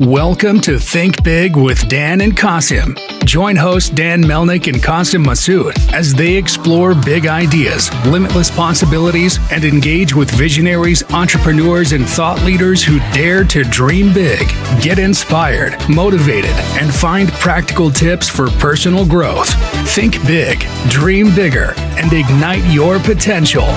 Welcome to Think Big with Dan and Qasim. Join hosts Dan Melnick and Qasim Masood as they explore big ideas, limitless possibilities, and engage with visionaries, entrepreneurs, and thought leaders who dare to dream big, get inspired, motivated, and find practical tips for personal growth. Think big, dream bigger, and ignite your potential.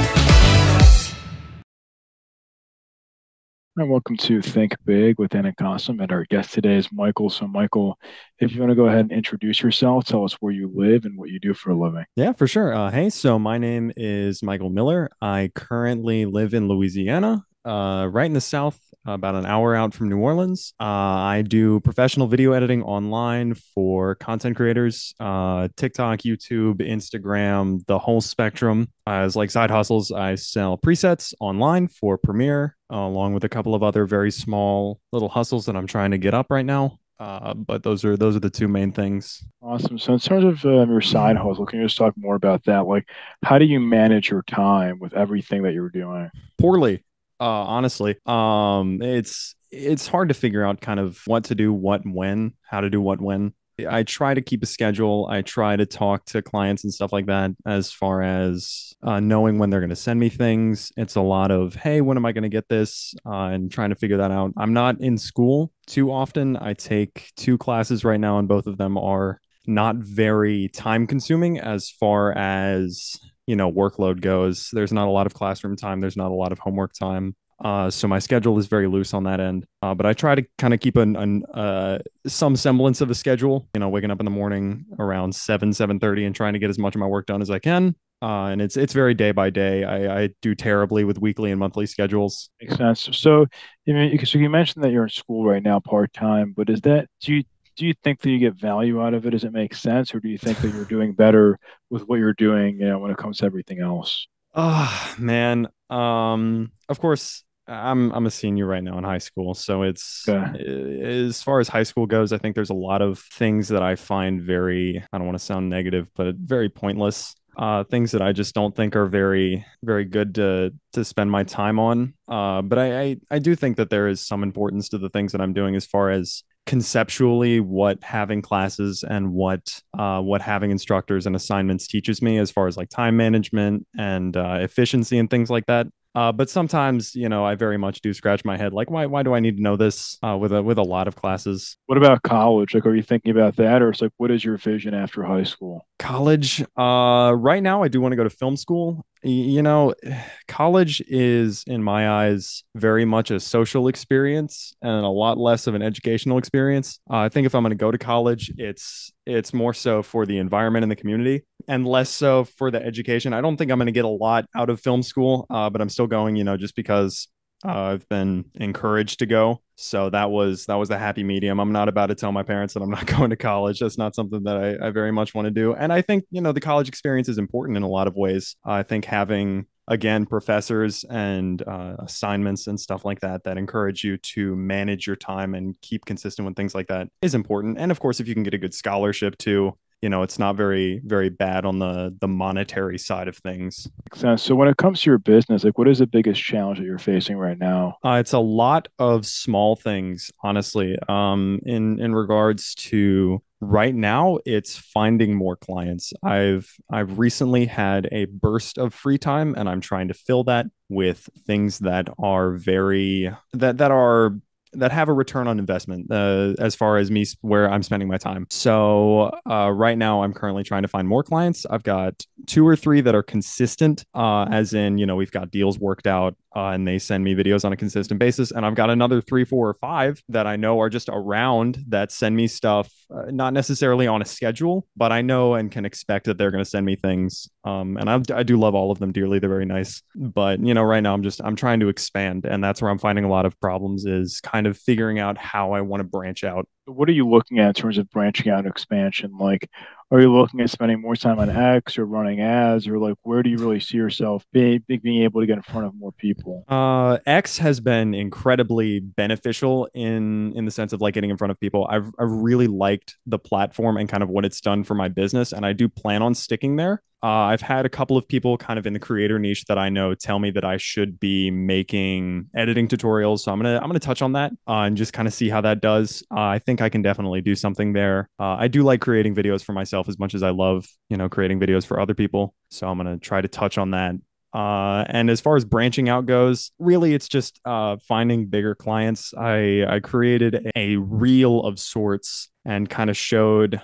And welcome to Think Big with Dan Qasim, and our guest today is Michael. So, Michael, if you want to go ahead and introduce yourself, tell us where you live and what you do for a living. Yeah, for sure. Hey, so my name is Michael Miller. I currently live in Louisiana, right in the South, about an hour out from New Orleans. I do professional video editing online for content creators, TikTok, YouTube, Instagram, the whole spectrum. As like side hustles, I sell presets online for Premiere, along with a couple of other very small little hustles that I'm trying to get up right now. But those are the two main things. Awesome. So, in terms of your side hustle, can you just talk more about that? Like, how do you manage your time with everything that you're doing? Poorly, honestly. It's hard to figure out kind of what to do, what when, how to do what when. I try to keep a schedule. I try to talk to clients and stuff like that as far as knowing when they're going to send me things. It's a lot of, hey, when am I going to get this? And trying to figure that out. I'm not in school too often. I take 2 classes right now, and both of them are not very time consuming as far as, workload goes. There's not a lot of classroom time. There's not a lot of homework time. So my schedule is very loose on that end. But I try to kind of keep some semblance of a schedule, waking up in the morning around 7:30 and trying to get as much of my work done as I can. And it's very day by day. I do terribly with weekly and monthly schedules. Makes sense. So, so you mentioned that you're in school right now, part time. But do you think that you get value out of it? Does it make sense, or do you think that you're doing better with what you're doing, when it comes to everything else? Oh man. Of course, I'm a senior right now in high school, so it's Okay. as far as high school goes, I think there's a lot of things that I find very, I don't want to sound negative, but very pointless. Things that I just don't think are very, very good to spend my time on. But I do think that there is some importance to the things that I'm doing as far as conceptually what having classes and what having instructors and assignments teaches me as far as like time management and efficiency and things like that. But sometimes, I very much do scratch my head, like, why do I need to know this with a lot of classes? What about college? Like, are you thinking about that, or it's like, what is your vision after high school? College, right now, I do want to go to film school. College is, in my eyes, very much a social experience and a lot less of an educational experience. I think if I'm going to go to college, it's more so for the environment and the community and less so for the education. I don't think I'm going to get a lot out of film school, but I'm still going, just because I've been encouraged to go. So that was the happy medium. I'm not about to tell my parents that I'm not going to college. That's not something that I very much want to do. And I think, the college experience is important in a lot of ways. I think having, again, professors and assignments and stuff like that that encourage you to manage your time and keep consistent with things like that is important. And of course, if you can get a good scholarship too, it's not very, very bad on the monetary side of things. Makes sense. So when it comes to your business, like, what is the biggest challenge that you're facing right now? It's a lot of small things, honestly. In regards to right now, it's finding more clients. I've recently had a burst of free time, and I'm trying to fill that with things that are that have a return on investment as far as me where I'm spending my time. So right now, I'm currently trying to find more clients. I've got 2 or 3 that are consistent, as in, we've got deals worked out and they send me videos on a consistent basis. And I've got another 3, 4, or 5 that I know are just around that send me stuff, not necessarily on a schedule, but I know and can expect that they're going to send me things. And I do love all of them dearly. They're very nice. But, right now I'm trying to expand. And that's where I'm finding a lot of problems is kind of figuring out how I want to branch out. What are you looking at in terms of branching out and expansion? Like, are you looking at spending more time on X or running ads, or like, where do you really see yourself being able to get in front of more people? X has been incredibly beneficial in the sense of like getting in front of people. I've really liked the platform and kind of what it's done for my business, and I do plan on sticking there. I've had a couple of people kind of in the creator niche that I know tell me that I should be making editing tutorials. So I'm gonna touch on that and just kind of see how that does. I think I can definitely do something there. I do like creating videos for myself as much as I love, creating videos for other people. So I'm gonna try to touch on that. And as far as branching out goes, really it's just finding bigger clients. I created a reel of sorts and kind of showed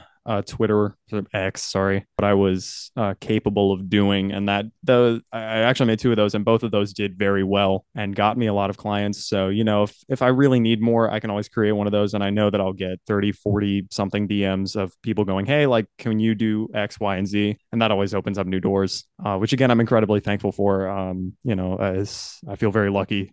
Twitter X, sorry, what I was capable of doing, and I actually made two of those, and both of those did very well and got me a lot of clients. So if I really need more, I can always create one of those, and I know that I'll get 30, 40 something DMs of people going, hey, like, can you do X, Y, and Z? And that always opens up new doors, which again I'm incredibly thankful for. As I feel very lucky,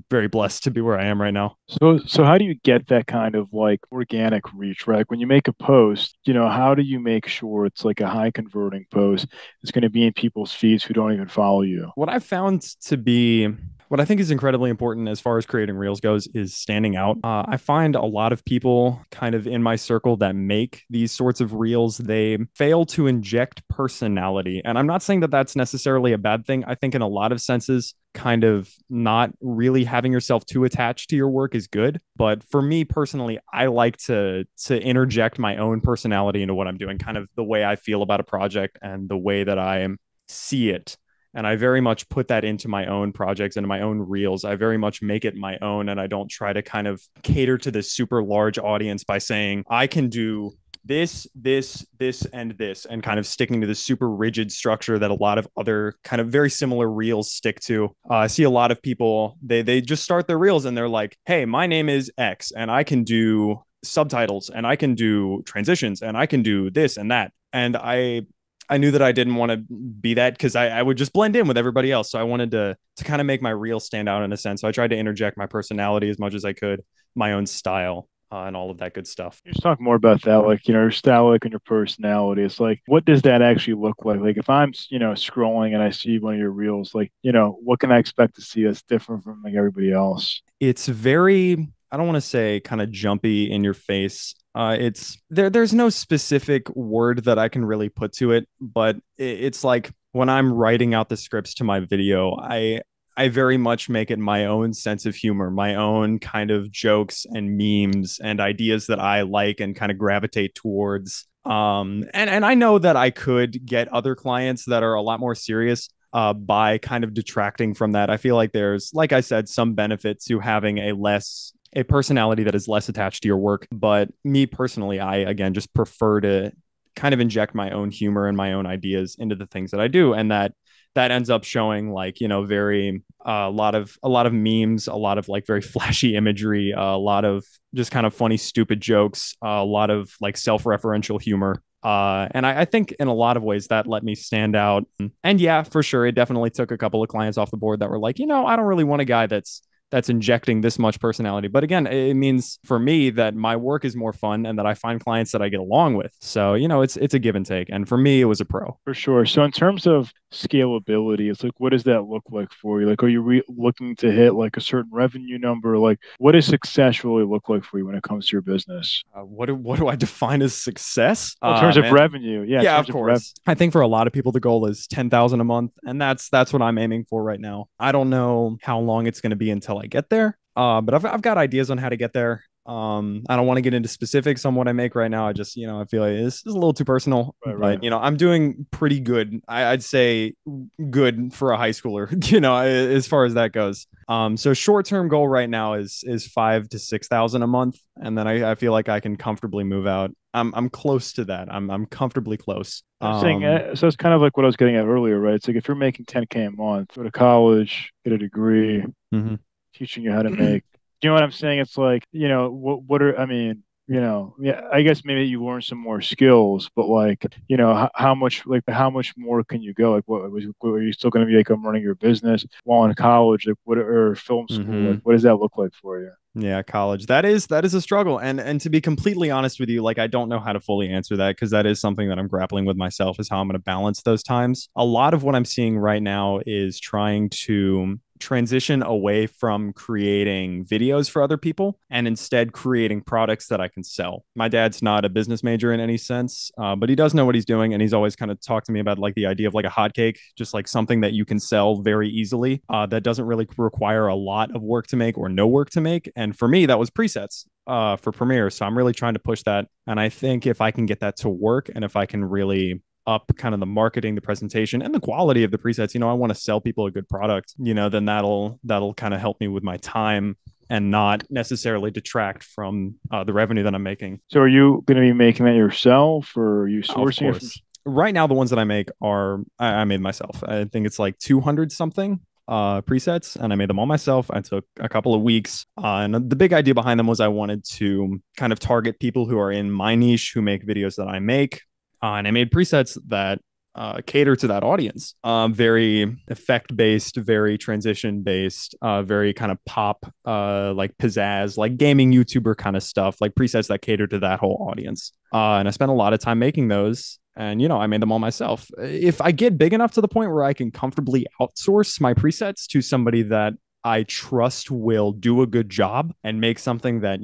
very blessed to be where I am right now. So how do you get that kind of like organic reach, right? When you make a post, how do you make sure it's like a high converting post that's going to be in people's feeds who don't even follow you? What I've found to be what I think is incredibly important as far as creating reels goes is standing out. I find a lot of people kind of in my circle that make these sorts of reels, they fail to inject personality. And I'm not saying that that's necessarily a bad thing. I think in a lot of senses, kind of not really having yourself too attached to your work is good. But for me personally, I like to interject my own personality into what I'm doing, kind of the way I feel about a project and the way that I see it. And I very much put that into my own projects and my own reels. I very much make it my own. And I don't try to kind of cater to this super large audience by saying, I can do this, and this, and kind of sticking to the super rigid structure that a lot of other kind of very similar reels stick to. I see a lot of people, they just start their reels and they're like, hey, my name is X and I can do subtitles and I can do transitions and I can do this and that. And I knew that I didn't want to be that because I would just blend in with everybody else. So I wanted to kind of make my reel stand out in a sense. So I tried to interject my personality as much as I could, my own style, and all of that good stuff. Just talk more about that, like, your style, like, and your personality. It's like, what does that actually look like? Like, if I'm, scrolling and I see one of your reels, like, what can I expect to see that's different from like everybody else? It's very, I don't want to say kind of jumpy in your face. There's no specific word that I can really put to it, but it's like when I'm writing out the scripts to my video, I very much make it my own sense of humor, my own kind of jokes and memes and ideas that I like and kind of gravitate towards. And I know that I could get other clients that are a lot more serious by kind of detracting from that. I feel like there's, like I said, some benefit to having a personality that is less attached to your work. But me personally, I again just prefer to kind of inject my own humor and my own ideas into the things that I do, and that ends up showing like very a lot of memes, a lot of like very flashy imagery, a lot of just kind of funny stupid jokes, a lot of like self-referential humor. And I think in a lot of ways that let me stand out. And yeah, for sure, it definitely took a couple of clients off the board that were like, I don't really want a guy that's injecting this much personality. But again, it means for me that my work is more fun and that I find clients that I get along with. So, it's a give and take. And for me, it was a pro. For sure. So in terms of scalability, it's like, what does that look like for you? Like, are you looking to hit like a certain revenue number? Like, what does success really look like for you when it comes to your business? What do I define as success? Well, in terms of revenue, yeah, of course. I think for a lot of people, the goal is 10,000 a month, and that's what I'm aiming for right now. I don't know how long it's going to be until I get there, but I've got ideas on how to get there. I don't want to get into specifics on what I make right now. I just, I feel like this is a little too personal, right. But, I'm doing pretty good. I'd say good for a high schooler, as far as that goes. So short-term goal right now is 5,000 to 6,000 a month. And then I feel like I can comfortably move out. I'm close to that. I'm comfortably close. I'm saying, so it's kind of like what I was getting at earlier, right? It's like if you're making 10K a month, go to college, get a degree, teaching you how to make. You know what I'm saying? It's like, what are, I mean, yeah, I guess maybe you learn some more skills, but like, how much more can you go? Like, what are you still going to be like, I'm running your business while in college? Like, or film school? Like, what does that look like for you? Yeah, college. That is a struggle. And to be completely honest with you, like I don't know how to fully answer that because that is something that I'm grappling with myself is how I'm going to balance those times. A lot of what I'm seeing right now is trying to transition away from creating videos for other people and instead creating products that I can sell. My dad's not a business major in any sense, but he does know what he's doing. And he's always kind of talked to me about like the idea of like a hot cake, just like something that you can sell very easily, that doesn't really require a lot of work to make or no work to make. And for me, that was presets for Premiere. So I'm really trying to push that. And I think if I can get that to work and if I can really up kind of the marketing, the presentation, and the quality of the presets, I want to sell people a good product, then that'll kind of help me with my time and not necessarily detract from the revenue that I'm making. So are you going to be making that yourself, or are you sourcing it from? Right now, the ones that I make I made myself. I think it's like 200 something presets, and I made them all myself. I took a couple of weeks, and the big idea behind them was I wanted to kind of target people who are in my niche, who make videos that I make. And I made presets that cater to that audience. Very effect based, very transition based, very kind of pop, like pizzazz, like gaming YouTuber kind of stuff, like presets that cater to that whole audience. And I spent a lot of time making those. And, I made them all myself. If I get big enough to the point where I can comfortably outsource my presets to somebody that I trust will do a good job and make something that,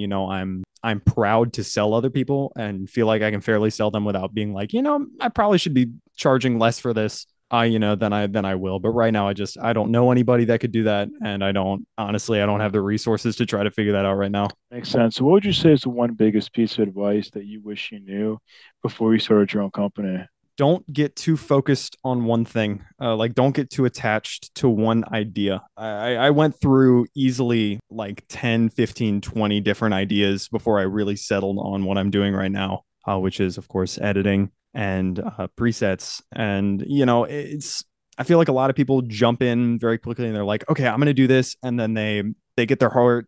I'm proud to sell other people and feel like I can fairly sell them without being like, I probably should be charging less for this, than I will. But right now, I don't know anybody that could do that. And I don't have the resources to try to figure that out right now. Makes sense. So what would you say is the one biggest piece of advice that you wish you knew before you started your own company? Don't get too focused on one thing. Like, don't get too attached to one idea. I went through easily like 10, 15, 20 different ideas before I really settled on what I'm doing right now, which is, of course, editing and presets. And, I feel like a lot of people jump in very quickly and they're like, okay, I'm going to do this. And then they get their heart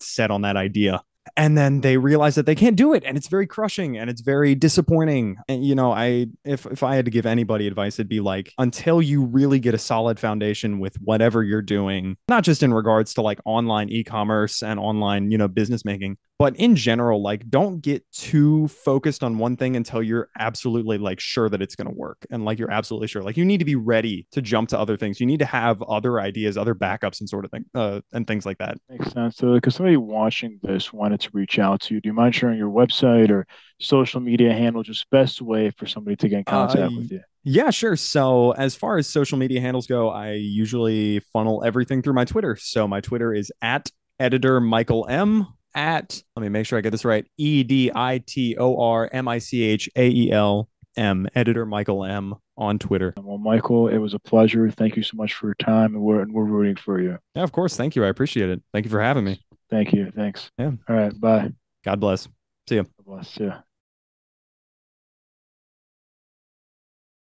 set on that idea. And then they realize that they can't do it, and it's very crushing and it's very disappointing. And if I had to give anybody advice, it'd be like, until you really get a solid foundation with whatever you're doing, not just in regards to like online e-commerce and online business making, but in general, like, don't get too focused on one thing until you're absolutely like sure that it's going to work, and like you're absolutely sure. Like, you need to be ready to jump to other things. You need to have other ideas, other backups, and sort of thing, and things like that. Makes sense. So, because somebody watching this wanted to reach out to you, do you mind sharing your website or social media handle, just best way for somebody to get in contact with you? Yeah, sure. So as far as social media handles go, I usually funnel everything through my Twitter. So my Twitter is at editor Michael M. Let me make sure I get this right, EditorMichaelM, editor Michael M on Twitter. Well, Michael, it was a pleasure. Thank you so much for your time, and we're rooting for you. Yeah, of course. Thank you. I appreciate it. Thank you for having me. Thank you. Thanks. Yeah. All right. Bye. God bless. See you. God bless. Yeah.